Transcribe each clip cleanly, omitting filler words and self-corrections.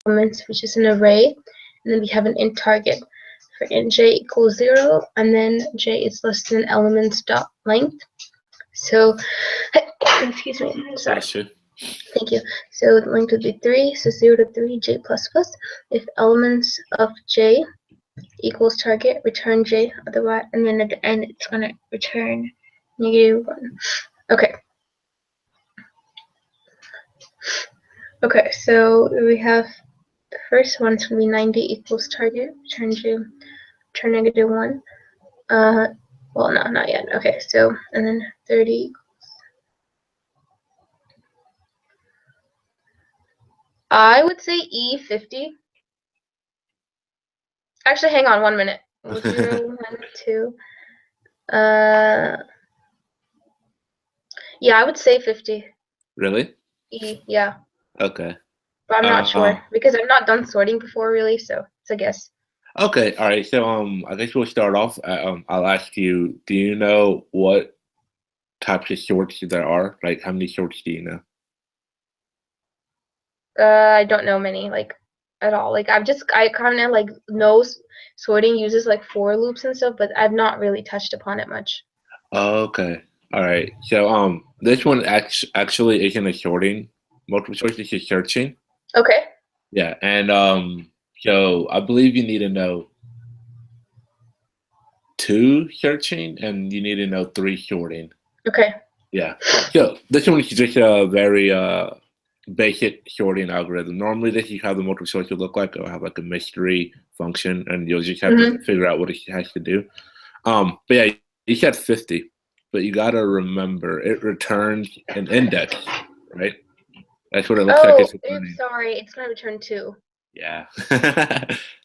elements, which is an array, and then we have an int target for int j equals 0, and then j is less than elements dot length. So, excuse me, sorry. Thank you. So the length would be 3, so 0 to 3, j plus plus. If elements of j equals target, return j, otherwise, and then at the end it's going to return -1. Okay. Okay, so we have the first one's going to be 90 equals target, return j, return -1. Well, no, not yet. Okay, so, and then 30 equals. I would say E50. Actually, hang on 1 minute. 0, 1, 2. Yeah, I would say 50. Really? E, yeah. Okay. But I'm not sure because I've not done sorting before, really. So it's a guess. Okay. All right. So I guess we'll start off. I'll ask you. Do you know what types of sorts there are? Like, how many sorts do you know? I don't know many, like, at all. Like, I kind of like know sorting uses like for loops and stuff, but I've not really touched upon it much. Okay. All right. So this one actually isn't a sorting. Multiple choice is just searching. Okay. Yeah, and so I believe you need to know 2 searching and you need to know 3 sorting. Okay. Yeah. So this one is just a very basic sorting algorithm. Normally, this is how the multiple choice would look like. It'll have like a mystery function, and you'll just have to figure out what it has to do. But yeah, you said 50, but you gotta remember it returns an index, right? That's what it looks like. It's returning. Sorry, it's gonna return 2. Yeah.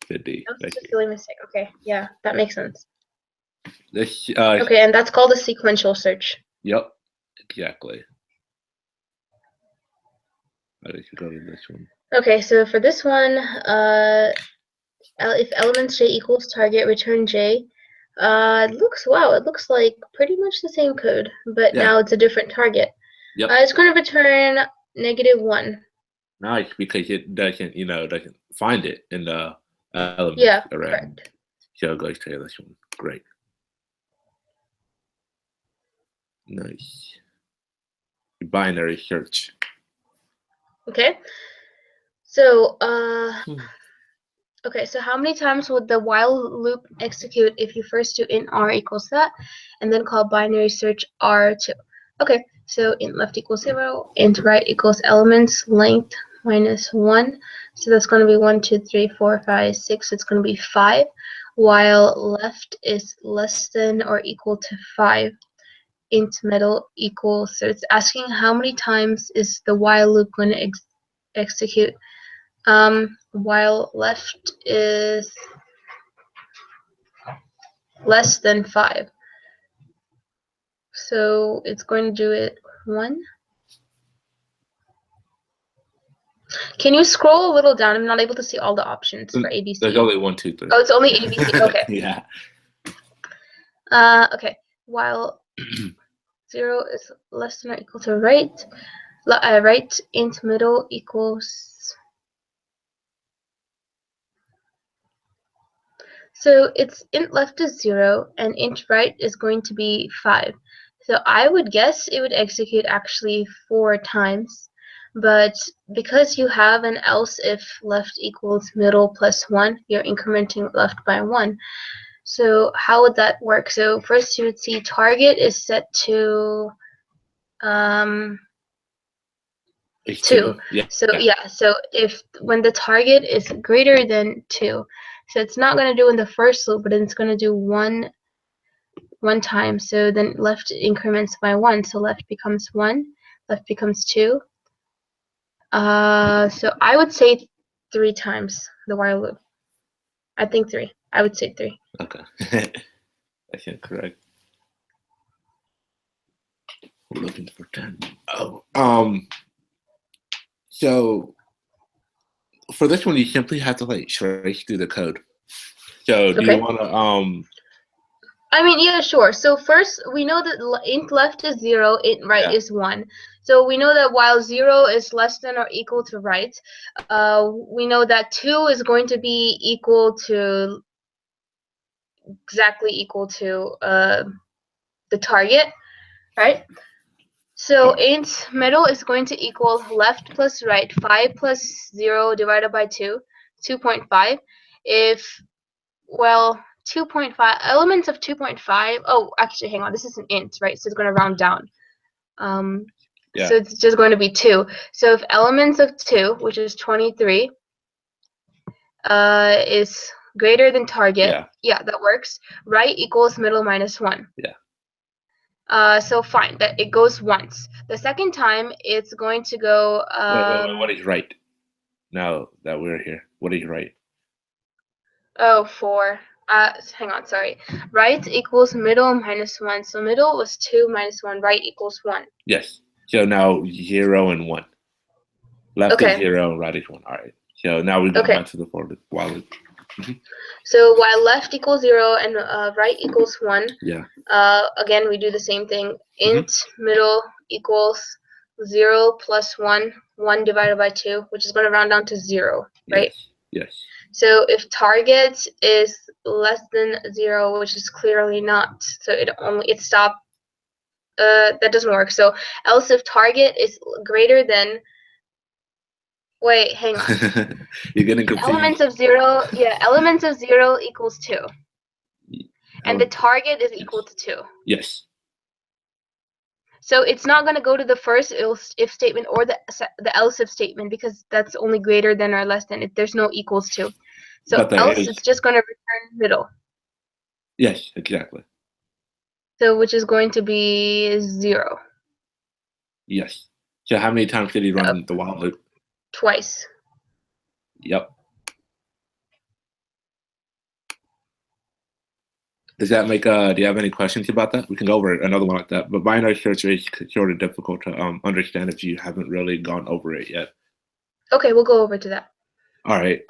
50. That's just a silly mistake. Okay, yeah, that makes sense. This, okay, and that's called a sequential search. Yep, exactly. I think you go to this one. Okay, so for this one, if elements j equals target, return j. It looks like pretty much the same code, but now it's a different target. Yep. It's going to return -1. Nice, because it doesn't find it in the element array. Correct. So it goes to this one. Great. Nice. Binary search. Okay. So, okay, so how many times would the while loop execute if you first do int r equals that, and then call binary search r2? Okay, so int left equals 0, int right equals elements length -1. So that's going to be 1, 2, 3, 4, 5, 6. It's going to be 5, while left is less than or equal to 5. Int middle equals, so it's asking how many times is the while loop going to execute. While left is less than 5. So it's going to do it 1. Can you scroll a little down? I'm not able to see all the options for ABC. There's only 1, 2, 3. Oh, it's only ABC. Okay. Yeah. Okay. While 0 is less than or equal to right, right int middle equals. So it's int left is 0 and int right is going to be 5. So I would guess it would execute actually 4 times. But because you have an else if left equals middle plus 1, you're incrementing left by 1. So how would that work? So first you would see target is set to 2. Yeah. So so if when the target is greater than 2, so it's not going to do in the first loop, but it's going to do one time. So then left increments by 1. So left becomes 1, left becomes 2. So I would say 3 times the while loop. I think 3. I would say 3. Okay. That's incorrect. We're looking for 10. Oh. So for this one, you simply have to like trace through the code. So do you want to I mean, yeah, sure. So first, we know that int left is 0, int right is 1. So we know that while 0 is less than or equal to right, we know that 2 is going to be exactly equal to the target, right? So int middle is going to equal left plus right, 5 plus 0 divided by 2, 2.5. If, well, 2.5, elements of 2.5, oh, actually, hang on, this is an int, right? So it's going to round down. Yeah. So it's just going to be 2. So if elements of 2, which is 23, is greater than target, yeah, that works. Right equals middle minus 1. Yeah. So fine, that it goes once. The second time, it's going to go. Wait, what is right? Now that we're here, what is right? Oh, 4. Hang on, sorry. Right equals middle minus 1. So middle was 2 minus 1. Right equals 1. Yes. So now 0 and 1. Left is 0, right is 1. All right. So now we go back to the for while loop. So while left equals 0 and right equals 1, yeah. Again, we do the same thing. Int middle equals 0 plus 1, 1 divided by 2, which is going to round down to 0, right? Yes. So if target is less than 0, which is clearly not, so it stopped. That doesn't work. So else if target is greater than. Wait, hang on. You're getting confused. Elements of 0, yeah, elements of 0 equals 2. And the target is equal to 2. Yes. So it's not going to go to the first if statement or the else if statement because that's only greater than or less than. There's no equals to. So else it's just going to return middle. Yes, exactly. So which is going to be 0. Yes. So how many times did he run the while loop? Twice. Yep. Does that make do you have any questions about that? We can go over another one like that. But binary search is sort of difficult to understand if you haven't really gone over it yet. Okay, we'll go over to that. All right.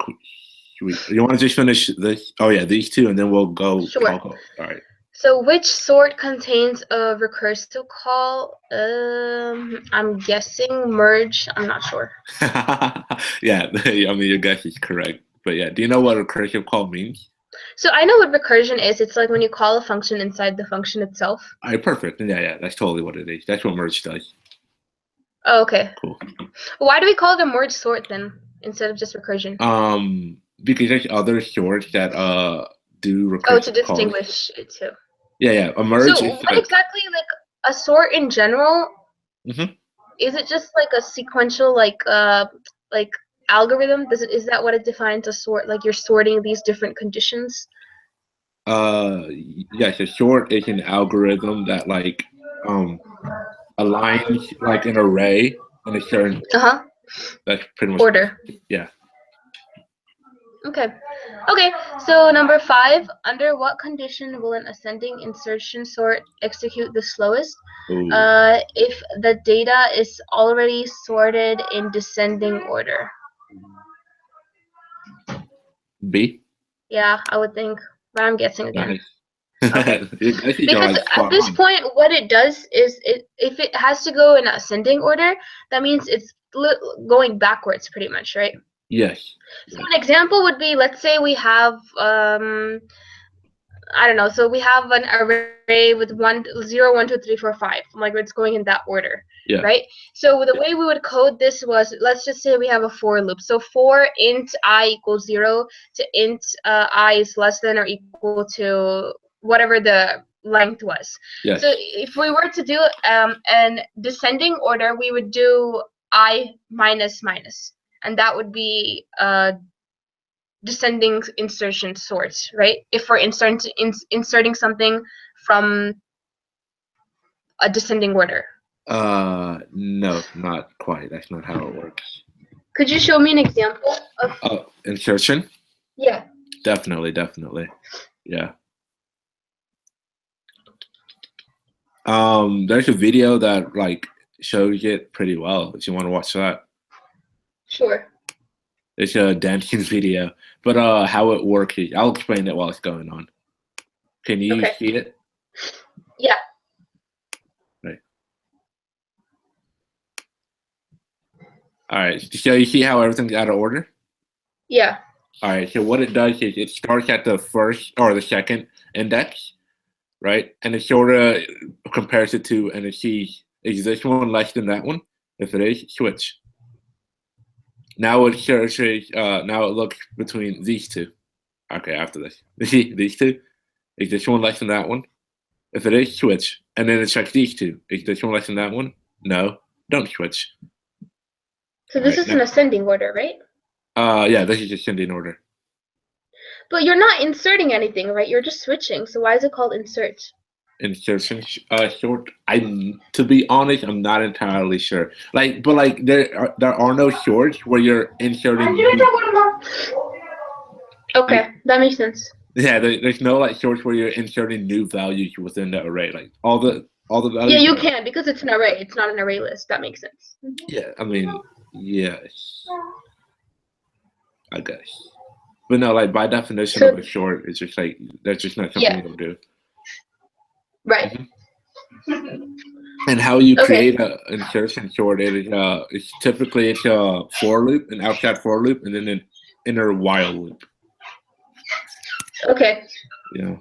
You want to just finish this? Oh yeah, these two, and then we'll go. Sure. All right. So which sort contains a recursive call? I'm guessing merge. I'm not sure. Yeah, I mean your guess is correct. But yeah, do you know what a recursive call means? So I know what recursion is. It's like when you call a function inside the function itself. All right, perfect. Yeah, that's totally what it is. That's what merge does. Oh, okay. Cool. Why do we call it a merge sort then instead of just recursion? Because there's other sorts that do recursive calls. To distinguish it too. Yeah, a merge. So what exactly, like a sort in general? Is it just like a sequential like algorithm? Is that what it defines a sort? Like you're sorting these different conditions? Yes, a sort is an algorithm that like aligns like an array in a certain that's pretty much order. Yeah. Okay. So number 5, under what condition will an ascending insertion sort execute the slowest? If the data is already sorted in descending order. B? Yeah, I would think, but I'm guessing again. Nice. Okay. Because at this point, what it does is, if it has to go in ascending order, that means it's going backwards pretty much, right? Yes. So an example would be, let's say we have, I don't know, so we have an array with 0, 1, 2, 3, 4, 5. Like it's going in that order, right? So the way we would code this was, let's just say we have a for loop. So for int I equals 0 to int I is less than or equal to whatever the length was. Yes. So if we were to do an descending order, we would do I minus minus, and that would be descending insertion sort, right? If we're inserting something from a descending order. No, not quite. That's not how it works. Could you show me an example of insertion? Yeah. Definitely. Yeah. There's a video that like shows it pretty well if you want to watch that. Sure. It's a dancing video, but how it works is, I'll explain it while it's going on. Can you see it? Yeah. Right. All right. So you see how everything's out of order? Yeah. All right. So what it does is it starts at the first or the second index, right? And it sort of compares it to, and it sees, is this one less than that one? If it is, switch. Now it searches. Now it looks between these two. Okay, after this, you see these two. Is this one less than that one? If it is, switch. And then it checks these two. Is this one less than that one? No, don't switch. So this Right, is an ascending order, right? Yeah, this is ascending order. But you're not inserting anything, right? You're just switching. So why is it called insert? Insertion short. To be honest, I'm not entirely sure. But there are no shorts where you're inserting. Okay, that makes sense. Yeah, there's no like shorts where you're inserting new values within the array. Like all the values. Yeah, you can because it's an array. It's not an array list. That makes sense. Yeah, I mean, yes, I guess. But no, like by definition of a short, it's just like that's just not something you'll do. Right. And how you create an insertion short it's typically it's a for loop, an outside for loop, and then an inner while loop. Okay. Yeah.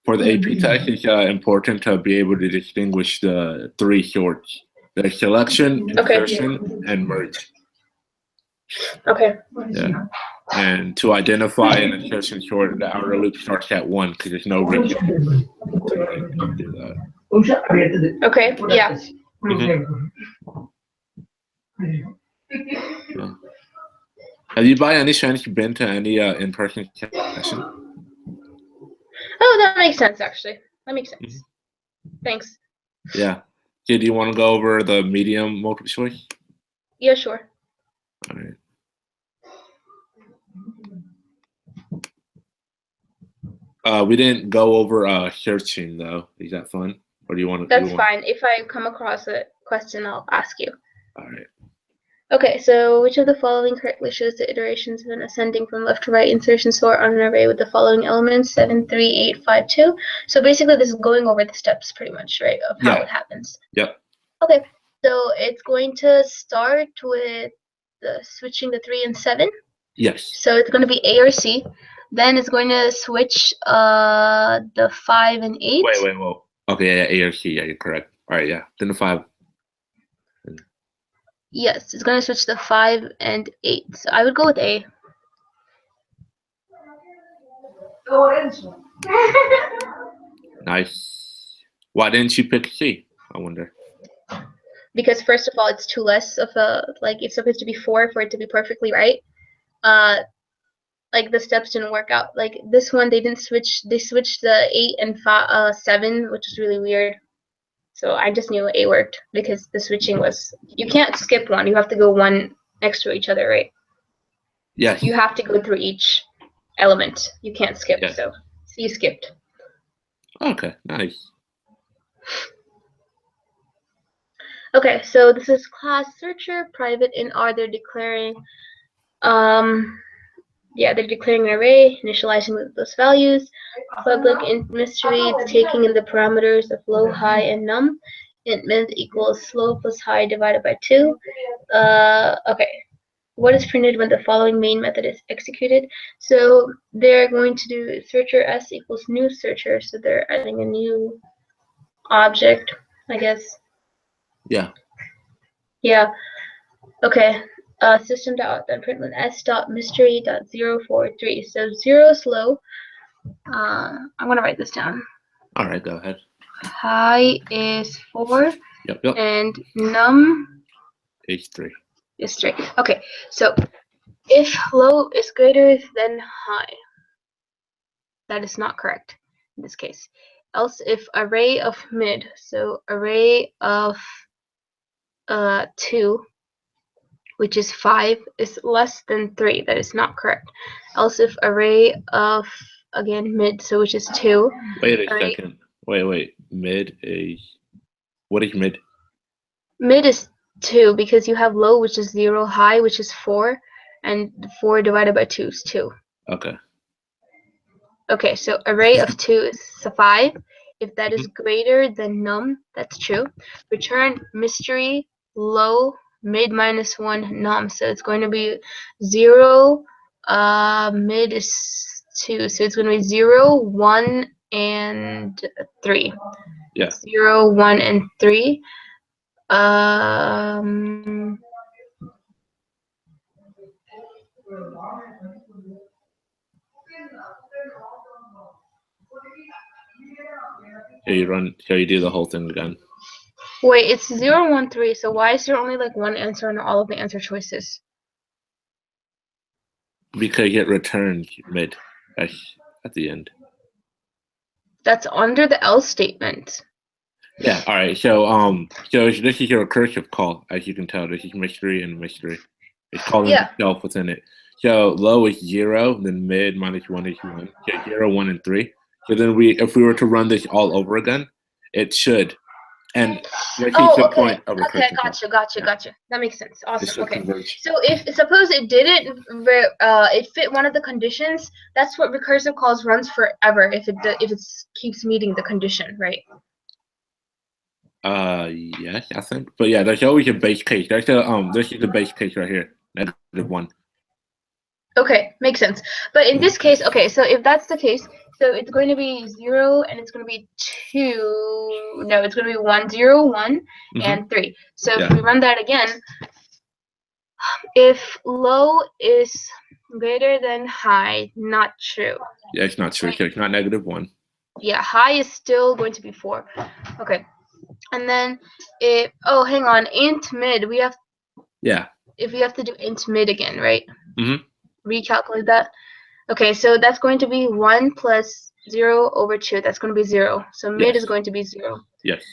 For the AP test, it's important to be able to distinguish the three shorts: the selection, insertion, and merge. Okay. Yeah. And to identify an insertion short, the outer loop starts at 1 because there's no rigid. Do that. Okay. Yeah. Yeah. Have you by any chance been to any in-person session? Oh, that makes sense. Actually, that makes sense. Thanks. Yeah. Okay, do you want to go over the medium multiple choice? Yeah, sure. All right. We didn't go over searching though. Is that fun? Or do you want to? That's fine. If I come across a question, I'll ask you. All right. Okay, so which of the following correctly shows the iterations of an ascending from left to right insertion sort on an array with the following elements 7, 3, 8, 5, 2? So basically, this is going over the steps pretty much, right, of how it happens. Yep. Okay, so it's going to start with switching the 3 and 7. Yes. So it's going to be A or C. Then it's going to switch the 5 and 8. Wait, whoa. Okay, yeah, A or C, yeah, you're correct. All right, yeah. Then the 5. Yes, it's going to switch the 5 and 8. So I would go with A. Nice. Why didn't you pick C? I wonder. Because first of all, it's 2 less of a, like, it's supposed to be 4 for it to be perfectly right. Like the steps didn't work out. Like this one, they didn't switch. They switched the 8 and 7, which is really weird. So I just knew A worked because the switching was, you can't skip one. You have to go one next to each other, right? Yes. You have to go through each element. You can't skip. Yes. So you skipped. Okay, nice. Okay, so this is class searcher, private in R. They're declaring, they're declaring an array, initializing with those values. Public int mystery, taking in the parameters of low, high, and num. Int mid equals low plus high divided by 2. Okay. What is printed when the following main method is executed? So they're going to do searcher s equals new searcher. So they're adding a new object, I guess. Yeah. Yeah. Okay. System dot then print with s dot mystery dot 043. So 0 is low. I'm gonna write this down. All right, go ahead. High is 4. Yep. And num is 3. Is 3. Okay. So if low is greater than high, that is not correct in this case. Else, if array of mid, so array of 2, which is 5, is less than 3, that is not correct. Else, if array of, again, mid, so which is 2. Wait a second. Wait. Mid is, what is mid? Mid is 2 because you have low, which is 0, high, which is 4, and 4 divided by 2 is 2. Okay. Okay, so array of 2 is 5. If that is greater than num, that's true. Return mystery low mid minus 1 num. So it's going to be 0, mid is 2. So it's going to be 0, 1, and 3. Yeah. 0, 1, and 3. Here you do the whole thing again. Wait, it's 0, 1, 3. So why is there only like one answer in all of the answer choices? Because it returned mid at the end. That's under the else statement. Yeah. All right. So this is your recursive call, as you can tell. This is mystery and mystery. It's calling itself within it. So low is 0, then mid minus 1 is 1. So 0, 1, and 3. So then if we were to run this all over again, it should. And this is the point of recursive call. Gotcha. That makes sense. Awesome. Okay. Converge. So if suppose it didn't, it fit one of the conditions, that's what recursive calls runs forever if it keeps meeting the condition, right? Yes, I think. But yeah, there's always a base case. This is the base case right here. -1. Okay, makes sense. But in this case, okay, so if that's the case, so it's going to be 0 and it's going to be 2. No, it's going to be 1, 0, 1, and 3. So if we run that again, if low is greater than high, not true. Yeah, it's not true. So it's not -1. Yeah, high is still going to be 4. Okay. And then hang on, int mid, we have if we have to do int mid again, right? Recalculate that. Okay, so that's going to be 1 plus 0 over 2. That's going to be 0. So mid is going to be 0. Yes.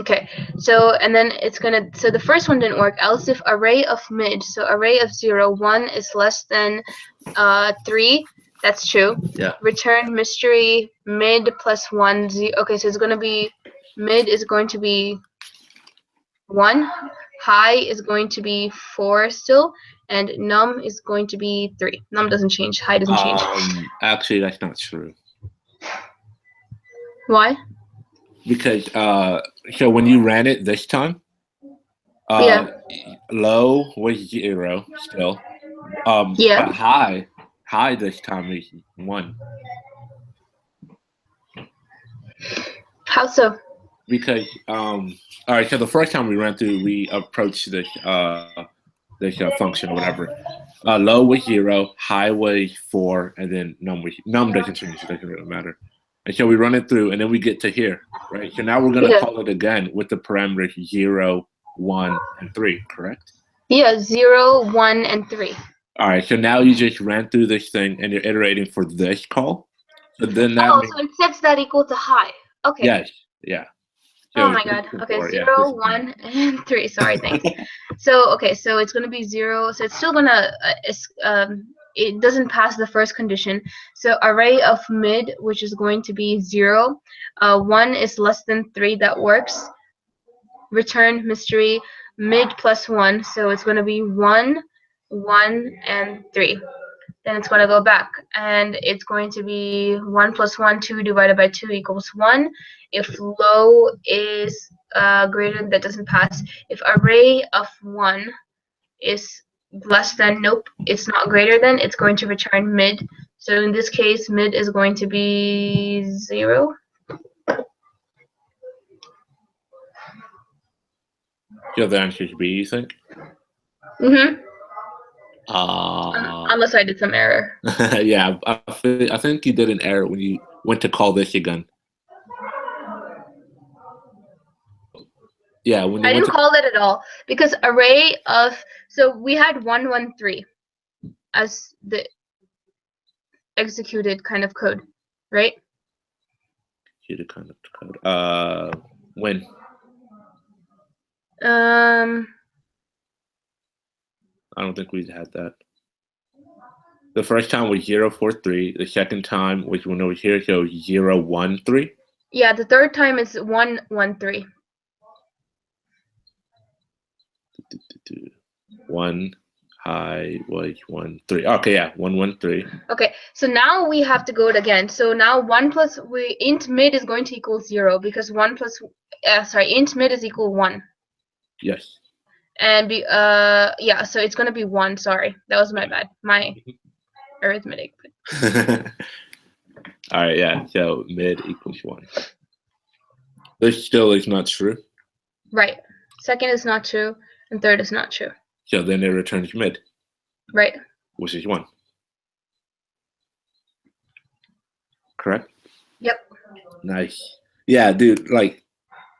Okay, so and then it's gonna, so the first one didn't work. Else if array of mid, so array of 0, 1 is less than 3. That's true. Yeah. Return mystery mid plus 1, 0. Okay, so it's gonna be mid is going to be 1, high is going to be 4 still, and num is going to be 3. Num doesn't change, high doesn't change. Actually, that's not true. Why? Because so when you ran it this time, low was 0 still. But high this time is 1. How so? Because all right, so the first time we ran through, we approached this function or whatever. Low was 0, high was 4, and then num doesn't change. It doesn't really matter. And so we run it through, and then we get to here, right? So now we're gonna call it again with the parameters 0, 1, and 3, correct? Yeah, 0, 1, and 3. All right, so now you just ran through this thing, and you're iterating for this call. So then that so it sets that equal to high. Okay. Yes. Yeah. Oh my god. Okay, 0, 1, and 3. Sorry, thanks. So okay, so it's gonna be 0. So it's still gonna it doesn't pass the first condition. So array of mid, which is going to be 0. 1 is less than 3. That works. Return mystery mid plus 1. So it's gonna be 1, 1, and 3. Then it's going to go back, and it's going to be 1 plus 1, 2 divided by 2 equals 1. If low is greater, that doesn't pass. If array of 1 is less than, nope, it's not greater than, it's going to return mid. So in this case, mid is going to be 0. Yeah, the answer is B, you think? Unless I did some error. Yeah, I think you did an error when you went to call this again. Yeah, when you I didn't call it at all, because array of, so we had 1, 1, 3 as the executed kind of code, right? Executed kind of code. When? I don't think we had that. The first time was 0, 4, 3. The second time was when it was here, so 0, 1, 3. Yeah, the third time is 1, 1, 3. 1 high was 1, 3. Okay, yeah, 1, 1, 3. Okay, so now we have to go it again. So now 1 plus int mid is going to equal 0 because int mid is equal 1. Yes. And yeah, so it's gonna be 1. Sorry, that was my bad. My arithmetic. All right, yeah. So mid equals 1. This still is not true. Right. Second is not true, and third is not true. So then it returns mid. Right. Which is 1. Correct? Yep. Nice. Yeah, dude, like,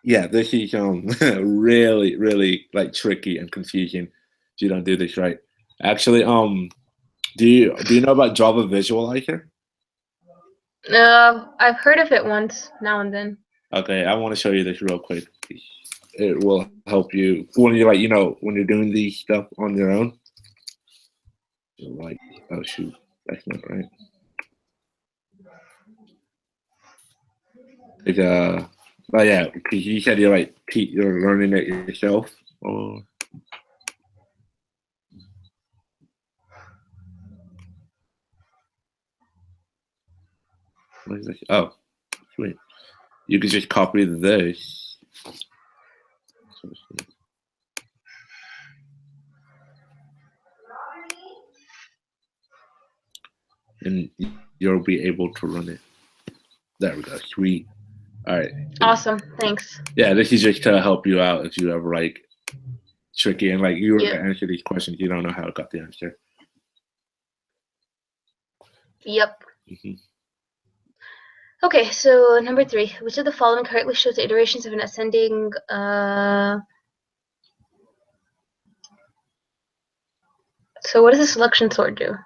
yeah, this is really, really like tricky and confusing if you don't do this right. Actually, do you know about Java Visualizer? I've heard of it once, now and then. Okay, I want to show you this real quick. It will help you when you're like, when you're doing these stuff on your own. You're like, oh shoot, that's not right. It's oh yeah, because you said you're learning it yourself. Or what is this? Oh, sweet. You can just copy this. And you'll be able to run it. There we go. Sweet. All right. Awesome. Thanks. Yeah, this is just to help you out if you ever like tricky and like you were to answer these questions, you don't know how to got the answer. Yep. Okay, so number 3. Which of the following correctly shows the iterations of an ascending so what does the selection sort do?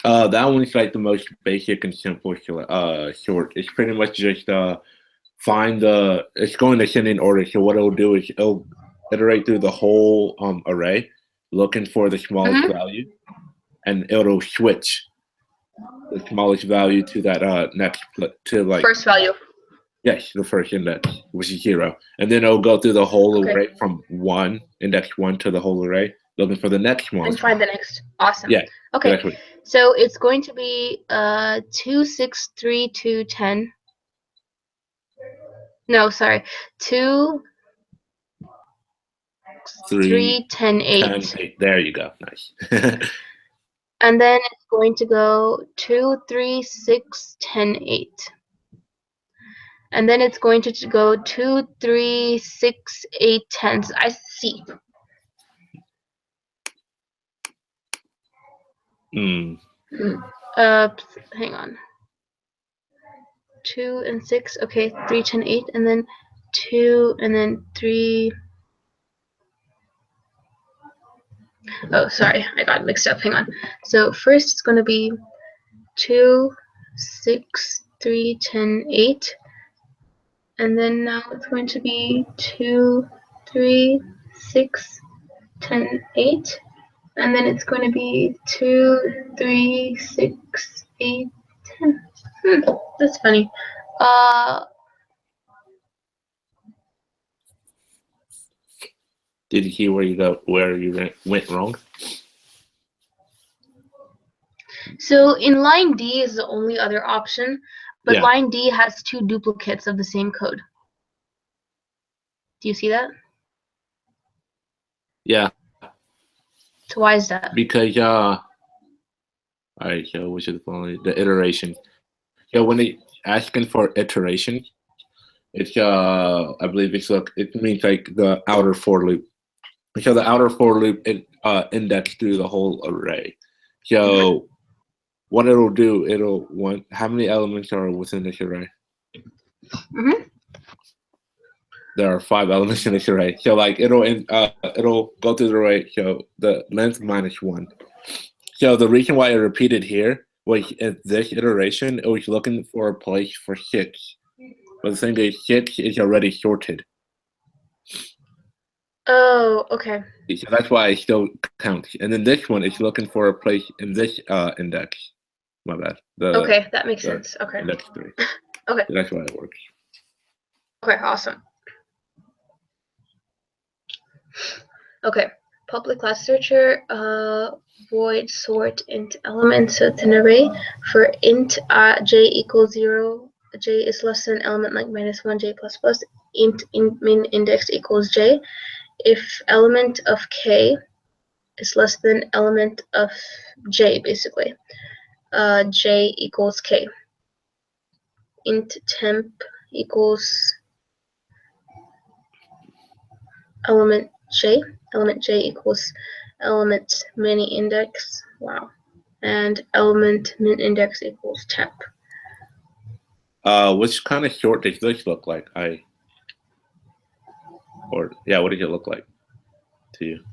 That one's like the most basic and simple sort. It's pretty much just find it's going ascending order. So what it'll do is it'll iterate through the whole array, looking for the smallest value, and it'll switch the smallest value to that next to like first value. Yes, the first index, which is 0, and then it'll go through the whole array from index 1 to the whole array, looking for the next one. And find the next. Awesome. Yeah. Okay. Exactly. So it's going to be 2, 6, 3, 2, 10. No, sorry. 2, 3, 10, 8. 10, 8. There you go. Nice. And then it's going to go 2, 3, 6, 10, 8. And then it's going to go 2, 3, 6, 8, 10. So I see. Hang on. 2 and 6. Okay, 3, 10, 8, and then 2, and then 3. Oh, sorry, I got mixed up. Hang on. So first it's going to be 2, 6, 3, 10, 8. And then now it's going to be 2, 3, 6, 10, 8. And then it's going to be 2, 3, 6, 8, 10. That's funny. Did you hear where you went wrong? So in line D is the only other option, but line D has 2 duplicates of the same code. Do you see that? Yeah. So why is that? Because all right, so which is the following? The iteration. So when they asking for iteration, it's I believe it means like the outer for loop. So the outer for loop index through the whole array. So what it'll do, how many elements are within this array? There are 5 elements in this array. So like it'll go through the array. So the length minus 1. So the reason why I repeated here was in this iteration, it was looking for a place for 6. But the thing is, 6 is already sorted. Oh, okay. So that's why it still counts. And then this one is looking for a place in this index. My bad. Okay, that makes sense. Okay. Index 3. Okay. So that's why it works. Okay, awesome. Okay, public class searcher, void sort int element, so it's an array for int j equals 0, j is less than element like -1, j plus plus, int min index equals j, if element of k is less than element of j, basically. J equals k. Int temp equals element j. Element j equals element mini index. Wow. And element min index equals temp. Which kind of short does this look like? What does it look like to you?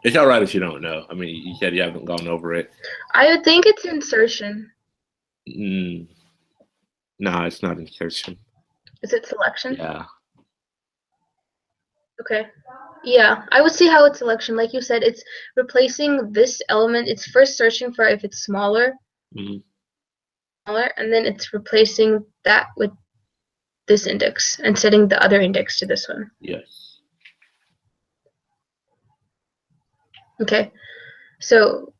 It's all right if you don't know. I mean, you said you haven't gone over it. I would think it's insertion. No, it's not insertion. Is it selection? Yeah. Okay. Yeah, I would see how it's selection. Like you said, it's replacing this element. It's first searching for if it's smaller, Mm-hmm. and then it's replacing that with this index and setting the other index to this one. Yes. Okay. So,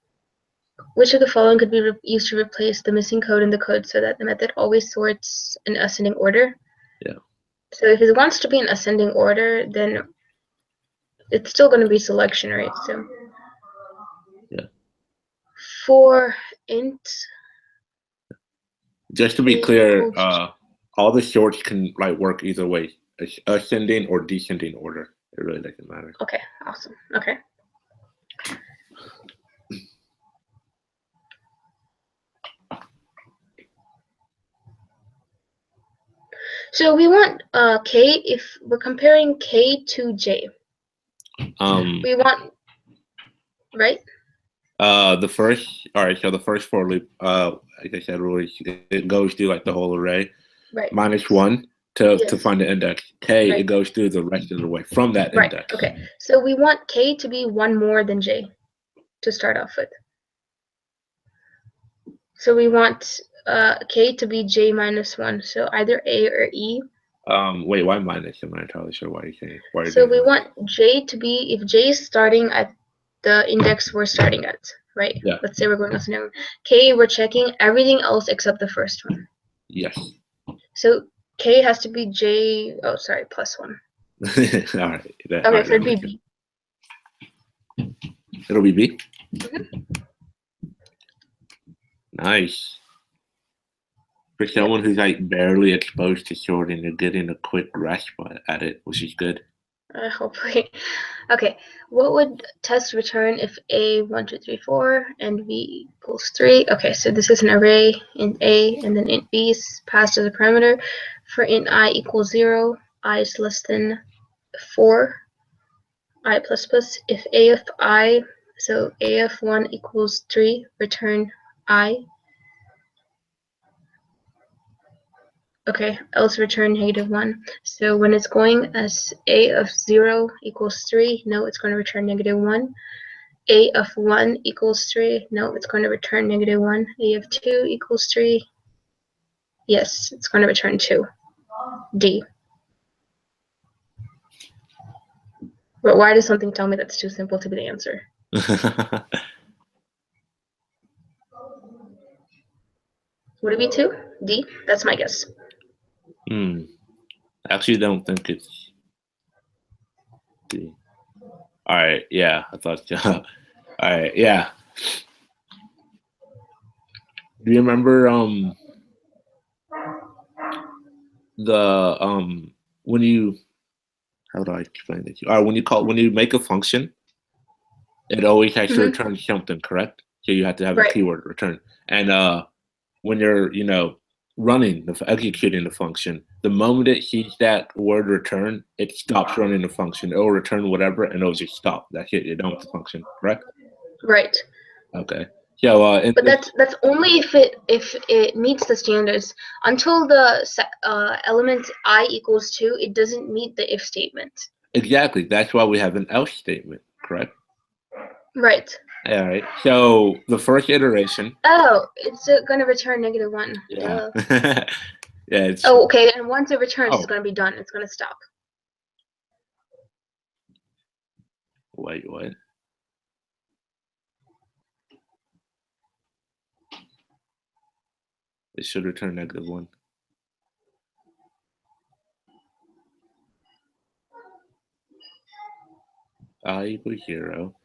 which of the following could be used to replace the missing code in the code so that the method always sorts in ascending order? Yeah. So if it wants to be in ascending order, then it's still going to be selection, right? So yeah. For int. Just to be clear, all the shorts can work either way, ascending or descending order. It really doesn't matter. Okay, awesome. Okay. So we want k, if we're comparing k to j. We want, right? The first for loop, like I said, really, it goes through the whole array. Right. -1 to find the index. K, right. It goes through the rest of the way from that index. Okay. So we want k to be one more than j to start off with. So we want k to be j minus 1. So either a or e. Wait, why minus? I'm not entirely sure why you're saying. So we want j to be, if j is starting at the index we're starting at, right? Yeah. Let's say we're going to k, we're checking everything else except the first one. Yes. So k has to be j, plus 1. All right. Okay, so it'd be b. It'll be b? Mm-hmm. Nice. For someone who's barely exposed to sorting, you're getting a quick grasp at it, which is good. Hopefully. Okay, what would test return if a 1, 2, 3, 4 and b equals 3? Okay, so this is an array int a, and then int b is passed as a parameter. For int I equals 0, I is less than 4, I plus plus. If a of I, so a of 1 equals 3, return I. Okay, else return -1. So when it's going as a of 0 equals 3, no, it's going to return -1. A of 1 equals 3, no, it's going to return -1. A of 2 equals 3, yes, it's going to return 2. D. But why does something tell me that's too simple to be the answer? Would it be 2? D? That's my guess. I actually don't think it's D. All right, yeah, I thought so. All right, yeah. Do you remember when you, how do I explain it to you? All right, when you make a function, it always has to return something, correct? So you have to have a keyword return. And when you're executing the function, the moment it sees that word return, it stops running the function. It will return whatever, and it'll just stop. That's it. You're done with the function, correct? Right. Okay. So, but that's only if it meets the standards. Until the element I equals 2, it doesn't meet the if statement. Exactly. That's why we have an else statement, correct? Right. All right. So the first iteration. Oh, it's going to return -1. Yeah. Yeah. Okay. And once it returns, it's going to be done. It's going to stop. Wait, what? It should return -1. I equals 0.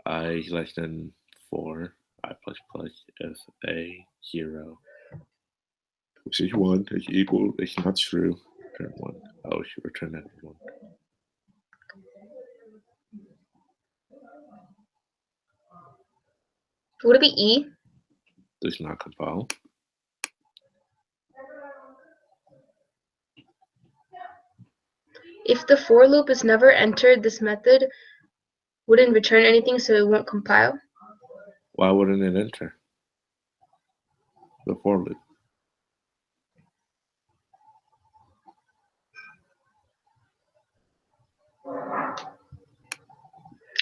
I is less than 4. I plus plus if a 0. Which is 1 is equal. It's not true. Return 1. Oh, it should return -1. Would it be E? Does not compile. If the for loop is never entered, this method wouldn't return anything, so it won't compile. Why wouldn't it enter the for loop?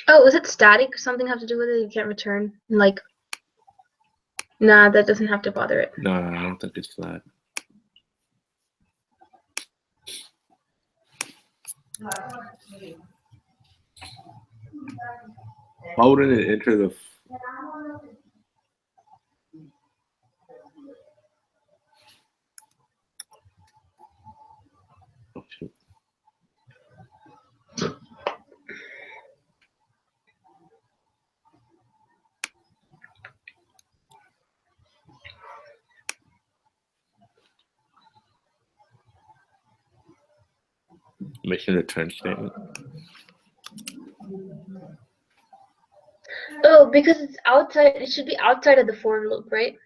Oh, is it static? Something have to do with it? You can't return? Like, nah, that doesn't have to bother it. No, I don't think it's that. Why wouldn't it enter the? Oh, shoot. Making a return statement. Oh, because it's outside. It should be outside of the for loop, right?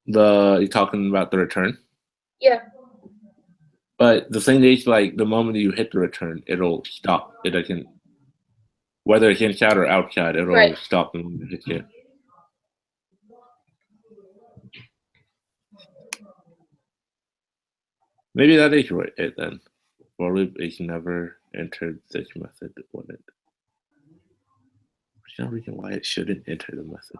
You're talking about the return? Yeah. But the thing is, like, the moment you hit the return, it'll stop. It doesn't, whether it's inside or outside, it'll Right. stop the moment it hits it. Maybe that is right, it then. For loop is never entered this method, would it? There's no reason why it shouldn't enter the method.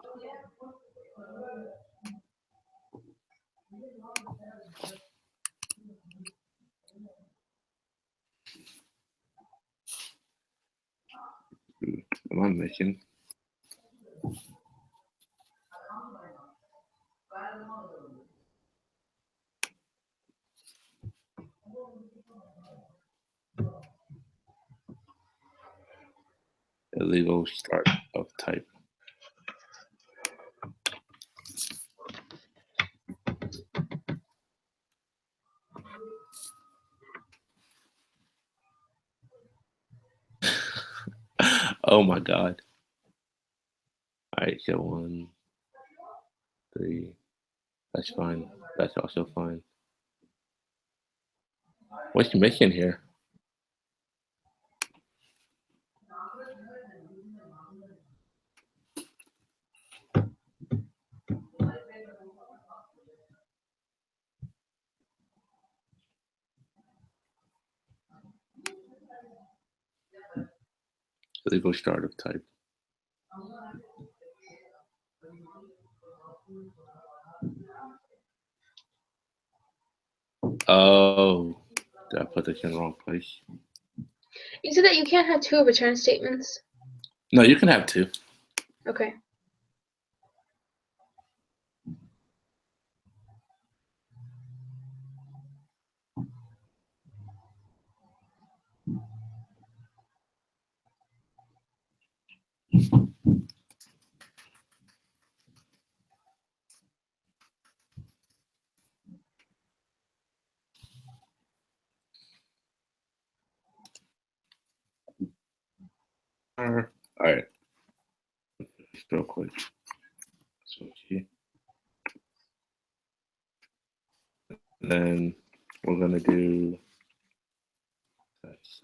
Am I missing? Illegal start of type. Oh my god. Alright, so 1, 3. That's fine. That's also fine. What's missing here? Illegal start of type. Oh, did I put this in the wrong place? You said that you can't have 2 return statements. No, you can have 2. Okay. All right. Just real quick. So here. Then we're gonna do this.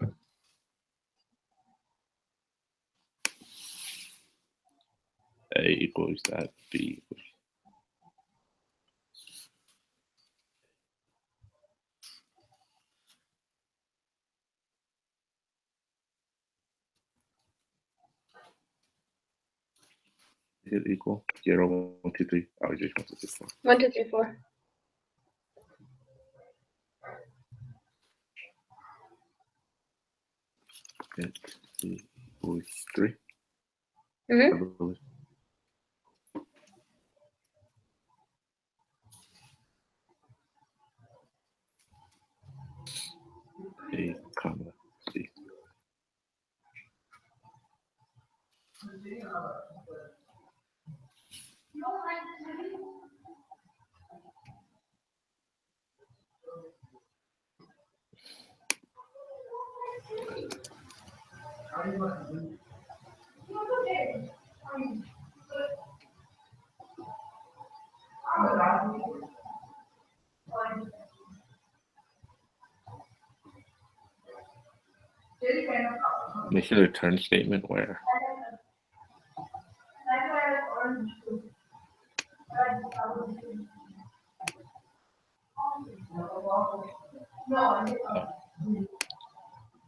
A equals that, B equals. Is it equal? 0, 1, 2, 3. I was just 1, 2, 3, 4. 1, 2, 3, 4. It equals 3. Mm-hmm. I believe. Make a return statement where.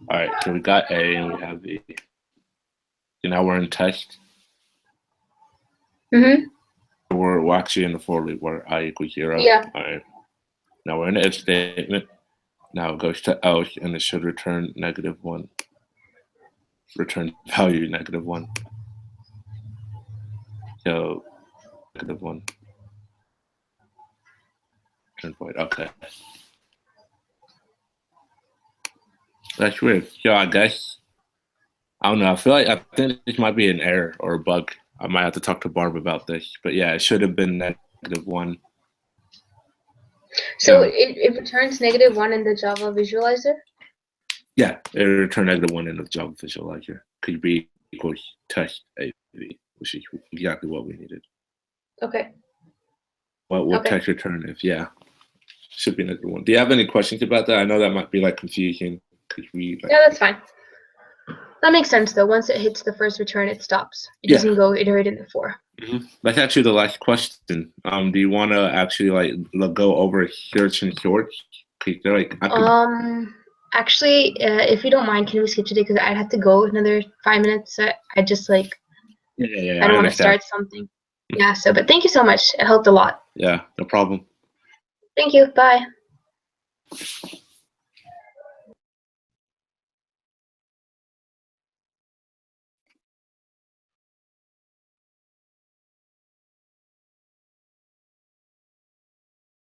All right, so we got A and we have B. So now we're in test. Mm-hmm. We're actually in the for loop where I equals 0. Yeah. All right. Now we're in the if statement. Now it goes to else and it should return -1. Return value -1. So -1. Return void. Okay. That's weird. So I guess I don't know. I think this might be an error or a bug. I might have to talk to Barb about this. But yeah, it should have been -1. So Yeah. it returns -1 in the Java visualizer? Yeah, it returned -1 in the Java visualizer. Could be equals test AV, which is exactly what we needed. Okay. What text return if should be -1. Do you have any questions about that? I know that might be like confusing. Yeah, that's fine. That makes sense though. Once it hits the first return, it stops. It doesn't go iterate into for. Mm-hmm. That's actually the last question. Do you want to actually go over search and sort? Actually, if you don't mind, can we skip today? Because I'd have to go another 5 minutes. I just I don't want to start something. Yeah. So, but thank you so much. It helped a lot. Yeah, no problem. Thank you. Bye.